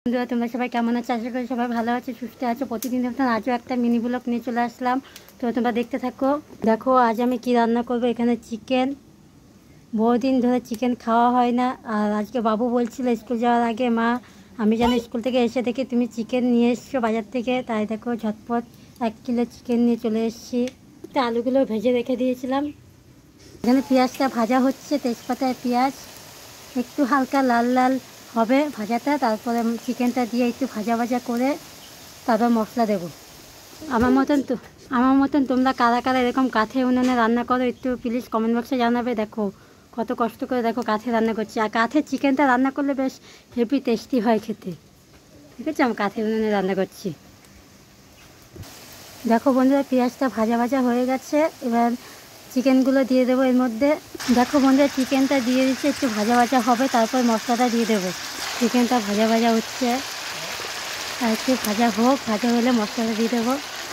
বন্ধুরা তোমরা সবাই কেমন আছো? আশা করি সবাই ভালো আছে, সুস্থ আছো। প্রতিদিন মতন আজও একটা মিনি ব্লগ নিয়ে চলে আসলাম, তো তোমরা দেখতে থাকো। দেখো আজ আমি কি রান্না করব। এখানে চিকেন, বহুদিন ধরে চিকেন খাওয়া হয় না। আর আজকে বাবু বলছিল স্কুল যাওয়ার আগে, মা আমি যেন স্কুল থেকে এসে দেখি তুমি চিকেন নিয়ে এসছো বাজার থেকে। তাই দেখো ঝটপট 1 কিলো চিকেন নিয়ে চলে এসেছি। আলুগুলো ভেজে রেখে দিয়েছিলাম। এখানে পেঁয়াজটা ভাজা হচ্ছে, তেজপাতায় পেঁয়াজ একটু হালকা লাল লাল হবে ভাজাটা, তারপরে চিকেনটা দিয়ে একটু ভাজা ভাজা করে তারপর মশলা দেবো। আমার মতন তোমরা কারা কারা এরকম কাঠে উনুনে রান্না করো একটু প্লিজ কমেন্ট বক্সে জানাবে। দেখো কত কষ্ট করে দেখো কাঠে রান্না করছি, আর কাঠের চিকেনটা রান্না করলে বেশ হেভি টেস্টি হয় খেতে। ঠিক আছে, আমি কাঠে উনুনে রান্না করছি। দেখো বন্ধুরা পেঁয়াজটা ভাজা ভাজা হয়ে গেছে, এবার চিকেনগুলো দিয়ে দেবো এর মধ্যে। দেখো বন্ধুরা চিকেনটা দিয়ে দিচ্ছি, একটু ভাজা ভাজা হবে তারপর মশলাটা দিয়ে দেবো। চিকেনটা ভাজা ভাজা হচ্ছে, আর একটু ভাজা হোক, ভাজা হলে মশলাটা দিয়ে দেবো।